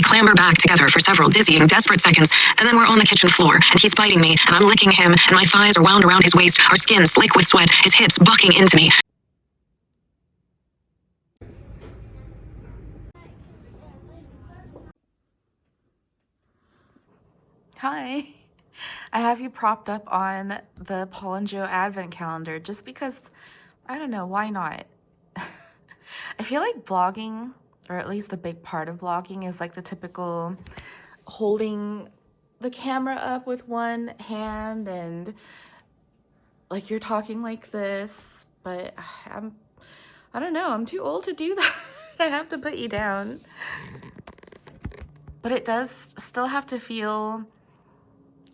We clamber back together for several dizzying, desperate seconds, and then we're on the kitchen floor, and he's biting me, and I'm licking him, and my thighs are wound around his waist, our skin slick with sweat, his hips bucking into me. Hi. I have you propped up on the Paul and Joe Advent calendar just because, I don't know, why not? I feel like vlogging, or at least a big part of vlogging, is like the typical holding the camera up with one hand and like you're talking like this, but I don't know, I'm too old to do that. I have to put you down. But it does still have to feel,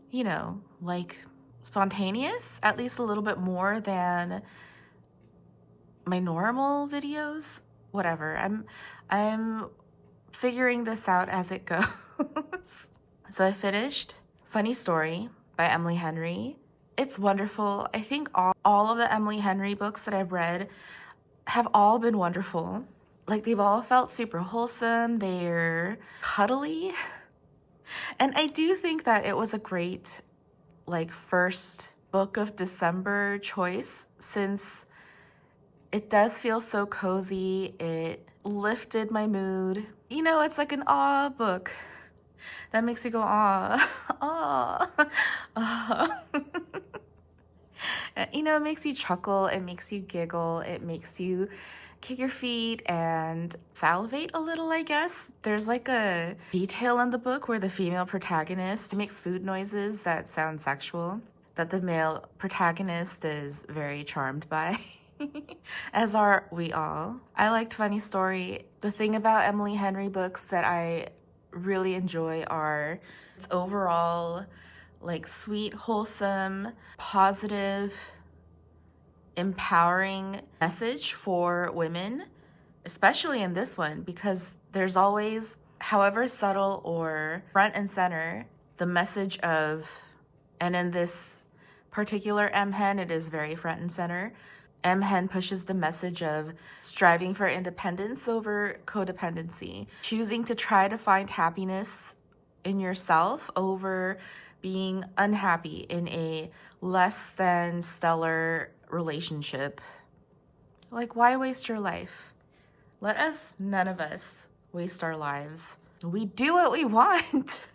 you know, like spontaneous, at least a little bit more than my normal videos. Whatever, I'm figuring this out as it goes. So I finished Funny Story by Emily Henry. It's wonderful. I think all of the Emily Henry books that I've read have all been wonderful. Like, they've all felt super wholesome, they're cuddly. And I do think that it was a great, like, first book of December choice, since it does feel so cozy. It lifted my mood. You know, it's like an awe book that makes you go aw, aw, aw. You know, it makes you chuckle, it makes you giggle, it makes you kick your feet and salivate a little, I guess. There's like a detail in the book where the female protagonist makes food noises that sound sexual, that the male protagonist is very charmed by. As are we all. I liked Funny Story. The thing about Emily Henry books that I really enjoy are its overall like sweet, wholesome, positive, empowering message for women, especially in this one, because there's always, however subtle or front and center, the message of, and in this particular M. Hen, it is very front and center. M. Hen pushes the message of striving for independence over codependency, choosing to try to find happiness in yourself over being unhappy in a less than stellar relationship. Like, why waste your life? Let us, none of us, waste our lives. We do what we want.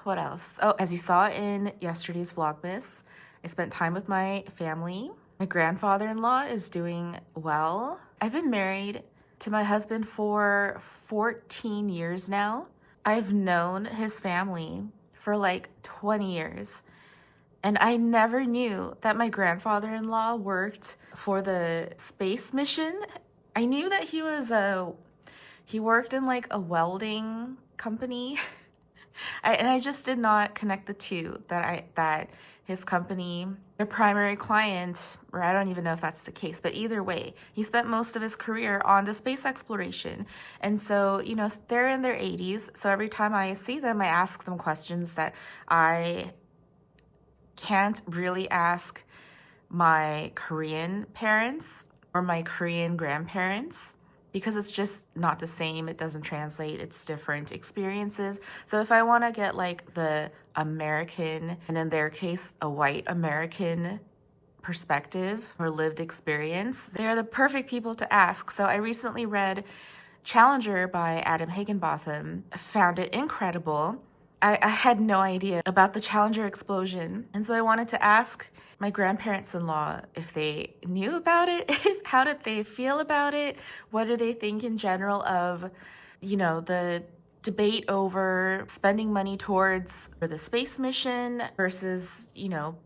What else? Oh, as you saw in yesterday's Vlogmas, I spent time with my family. My grandfather-in-law is doing well. I've been married to my husband for 14 years now. I've known his family for like 20 years. And I never knew that my grandfather-in-law worked for the space mission. I knew that he worked in like a welding company. And I just did not connect the two, that his company, their primary client, or I don't even know if that's the case, but either way, he spent most of his career on the space exploration. And so, you know, they're in their 80s. So every time I see them, I ask them questions that I can't really ask my Korean parents or my Korean grandparents, because it's just not the same. It doesn't translate. It's different experiences. So if I want to get like the American, and in their case, a white American perspective or lived experience, they're the perfect people to ask. So I recently read Challenger by Adam Higginbotham. I found it incredible. I had no idea about the Challenger explosion. And so I wanted to ask my grandparents-in-law if they knew about it. How did they feel about it? What do they think in general of, you know, the debate over spending money towards the space mission versus, you know,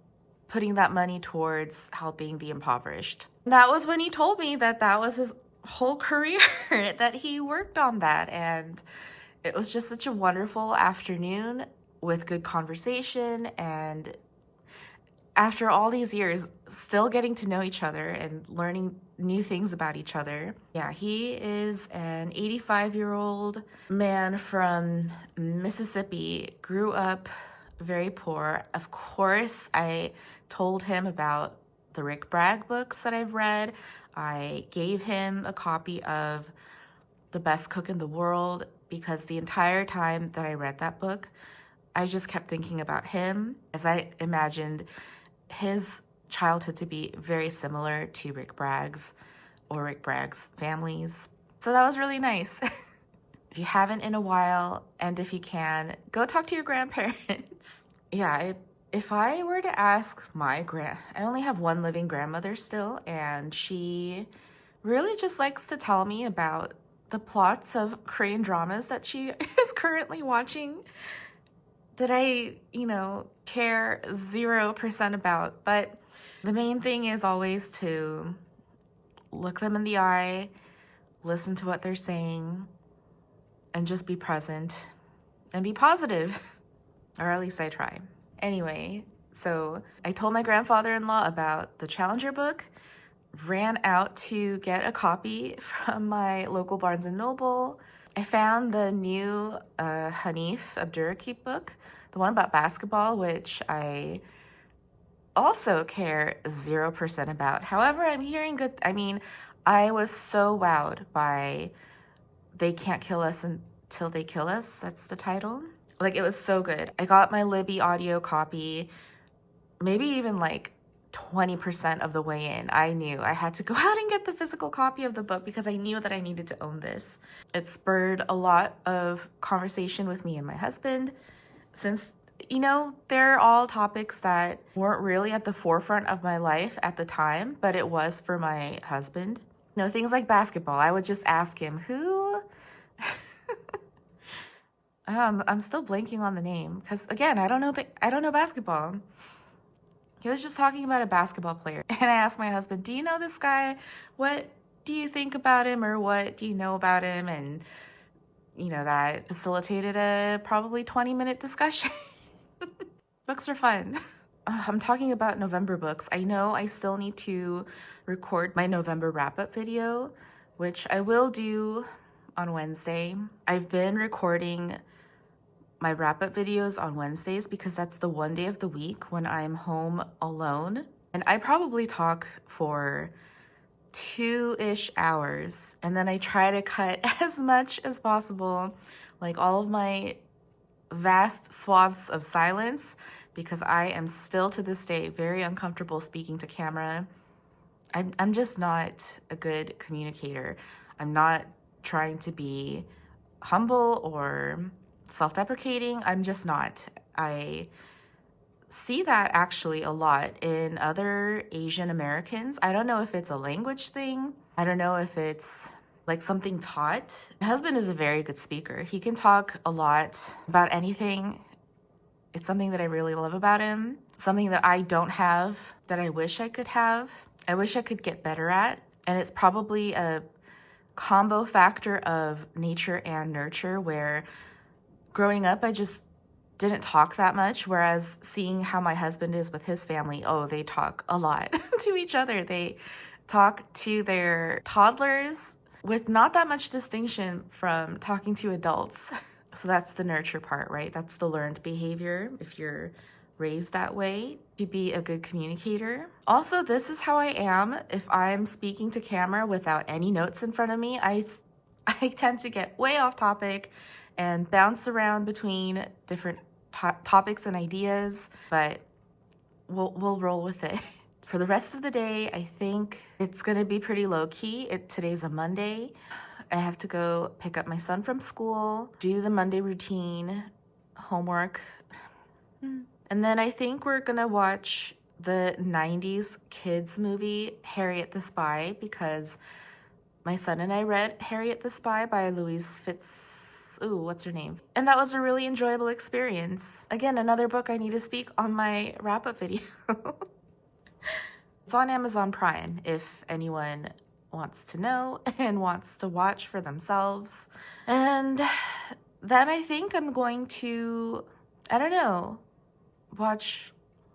putting that money towards helping the impoverished. And that was when he told me that that was his whole career, that he worked on that. And it was just such a wonderful afternoon with good conversation, and after all these years, still getting to know each other and learning new things about each other. Yeah, he is an 85-year-old man from Mississippi, grew up very poor. Of course, I told him about the Rick Bragg books that I've read. I gave him a copy of The Best Cook in the World because the entire time that I read that book, I just kept thinking about him as I imagined his childhood to be very similar to Rick Bragg's or Rick Bragg's families. So that was really nice. If you haven't in a while, and if you can, go talk to your grandparents. Yeah, if I were to ask I only have one living grandmother still, and she really just likes to tell me about the plots of Korean dramas that she is currently watching that I, care 0% about. But the main thing is always to look them in the eye, listen to what they're saying, and just be present and be positive. Or at least I try. Anyway, so I told my grandfather-in-law about the Challenger book, ran out to get a copy from my local Barnes & Noble. I found the new Hanif Abdurraqib book, the one about basketball, which I also care 0% about. However, I'm hearing good. I was so wowed by They Can't Kill Us Until They Kill Us. That's the title. Like, it was so good. I got my Libby audio copy, maybe even like 20% of the way in. I knew I had to go out and get the physical copy of the book because I knew that I needed to own this. It spurred a lot of conversation with me and my husband, since they're all topics that weren't really at the forefront of my life at the time, but it was for my husband. Things like basketball. I would just ask him, who? I'm still blanking on the name because, again, I don't know basketball. He was just talking about a basketball player, and I asked my husband, do you know this guy? What do you think about him, or what do you know about him? And that facilitated a probably 20-minute discussion. Books are fun. I'm talking about November books. I know I still need to record my November wrap-up video, which I will do on Wednesday. I've been recording my wrap-up videos on Wednesdays because that's the one day of the week when I'm home alone. And I probably talk for 2-ish hours, and then I try to cut as much as possible, like all of my vast swaths of silence, because I am still to this day very uncomfortable speaking to camera. I'm just not a good communicator. I'm not trying to be humble or self-deprecating. I'm just not. I see that actually a lot in other Asian Americans. I don't know if it's a language thing. I don't know if it's like something taught. My husband is a very good speaker. He can talk a lot about anything. It's something that I really love about him. Something that I don't have that I wish I could have. I wish I could get better at. And it's probably a combo factor of nature and nurture, where growing up, I just didn't talk that much, whereas seeing how my husband is with his family, they talk a lot to each other. They talk to their toddlers with not that much distinction from talking to adults. So that's the nurture part, right? That's the learned behavior if you're raised that way, to be a good communicator. Also, this is how I am if I'm speaking to camera without any notes in front of me. I tend to get way off topic and bounce around between different topics and ideas, but we'll roll with it. For the rest of the day, I think it's gonna be pretty low-key. Today's a Monday. I have to go pick up my son from school, do the Monday routine, homework, and then I think we're gonna watch the 90s kids movie, Harriet the Spy, because my son and I read Harriet the Spy by Louise what's her name? And that was a really enjoyable experience. Again, another book I need to speak on my wrap-up video. It's on Amazon Prime if anyone wants to know and wants to watch for themselves. And then I think I'm going to, watch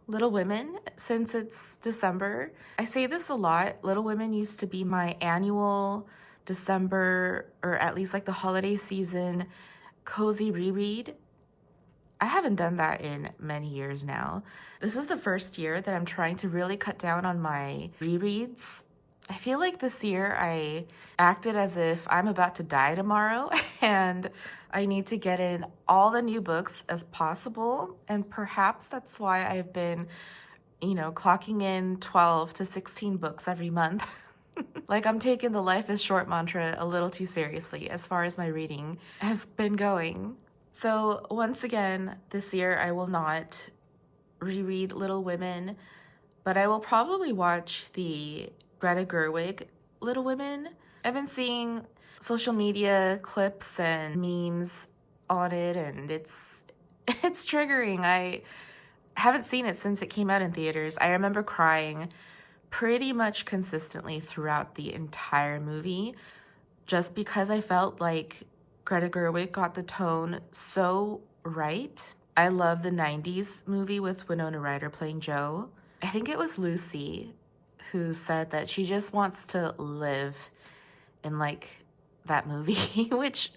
Little Women since it's December. I say this a lot. Little Women used to be my annual December, or at least like the holiday season, cozy reread. I haven't done that in many years now. This is the first year that I'm trying to really cut down on my rereads. I feel like this year I acted as if I'm about to die tomorrow and I need to get in all the new books as possible. And perhaps that's why I've been, clocking in 12 to 16 books every month. Like I'm taking the life is short mantra a little too seriously as far as my reading has been going. So once again, this year I will not reread Little Women, but I will probably watch the Greta Gerwig Little Women. I've been seeing social media clips and memes on it, and it's triggering. I haven't seen it since it came out in theaters. I remember crying pretty much consistently throughout the entire movie just because I felt like Greta Gerwig got the tone so right. I love the 90s movie with Winona Ryder playing Jo. I think it was Lucy who said that she just wants to live in like that movie, which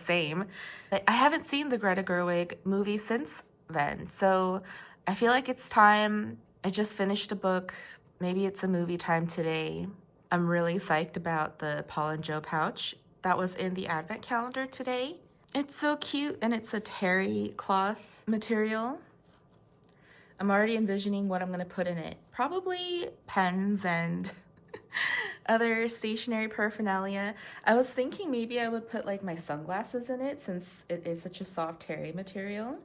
same. But I haven't seen the Greta Gerwig movie since then, so I feel like it's time. I just finished a book. Maybe it's a movie time today. I'm really psyched about the Paul and Jo pouch that was in the advent calendar today. It's so cute, and it's a terry cloth material. I'm already envisioning what I'm going to put in it. Probably pens and other stationery paraphernalia. I was thinking maybe I would put like my sunglasses in it since it is such a soft terry material.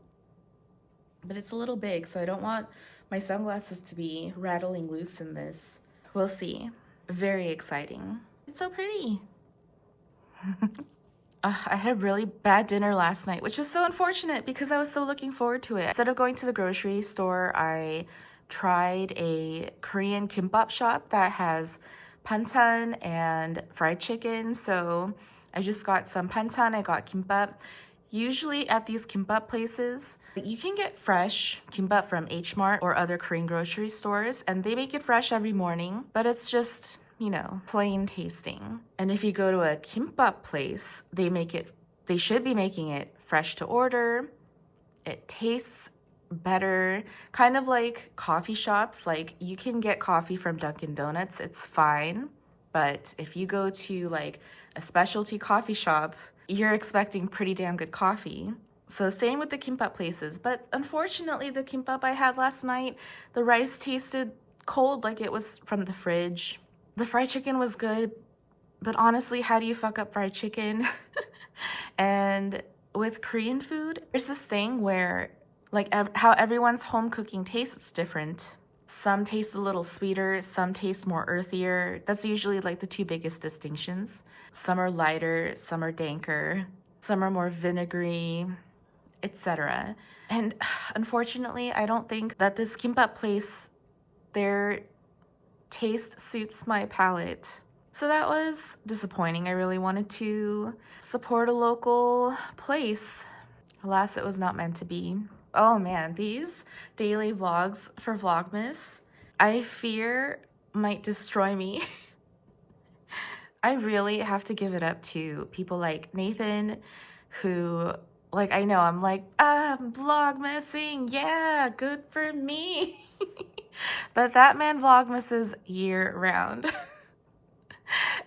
But it's a little big, so I don't want my sunglasses to be rattling loose in this. We'll see. Very exciting. It's so pretty. I had a really bad dinner last night, which was so unfortunate because I was so looking forward to it. Instead of going to the grocery store, I tried a Korean kimbap shop that has panchan and fried chicken. So I just got some panchan, I got kimbap. Usually at these kimbap places, you can get fresh kimbap from H Mart or other Korean grocery stores, and they make it fresh every morning, but it's just, plain tasting. And if you go to a kimbap place, they should be making it fresh to order. It tastes better, kind of like coffee shops. Like you can get coffee from Dunkin' Donuts, it's fine. But if you go to like a specialty coffee shop, you're expecting pretty damn good coffee. So same with the kimbap places. But unfortunately, the kimbap I had last night, the rice tasted cold like it was from the fridge. The fried chicken was good, but honestly, how do you fuck up fried chicken? And with Korean food, there's this thing where like how everyone's home cooking tastes different. Some taste a little sweeter, some taste more earthier. That's usually like the two biggest distinctions. Some are lighter, some are danker, some are more vinegary, etc. And unfortunately, I don't think that this kimbap place, their taste suits my palate. So that was disappointing. I really wanted to support a local place. Alas, it was not meant to be. Oh man, these daily vlogs for Vlogmas, I fear might destroy me. I really have to give it up to people like Nathan, who, like, I know I'm like, Vlogmasing, yeah, good for me. But that man Vlogmases year round.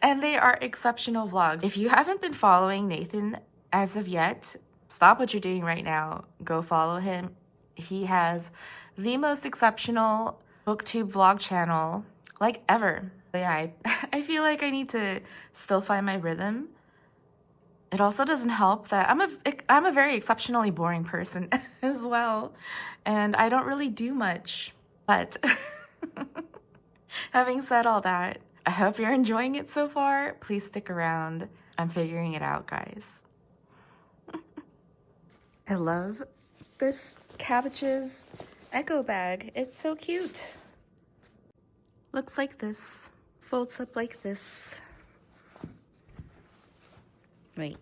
And they are exceptional vlogs. If you haven't been following Nathan as of yet, stop what you're doing right now. Go follow him. He has the most exceptional booktube vlog channel like ever. But yeah, I feel like I need to still find my rhythm. It also doesn't help that I'm a very exceptionally boring person as well, and I don't really do much. But having said all that, I hope you're enjoying it so far. Please stick around. I'm figuring it out, guys. I love this Cabbage's Echo bag. It's so cute. Looks like this. Folds up like this. Wait.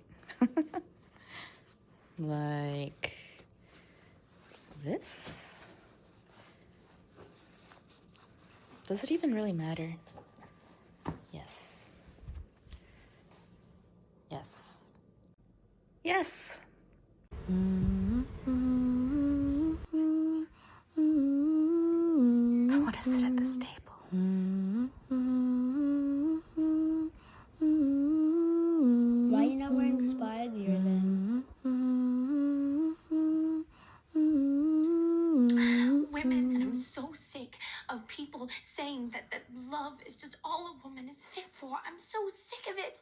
Like this? Does it even really matter? Yes. Yes. Yes. I want to sit at this table. saying that love is just all a woman is fit for. I'm so sick of it.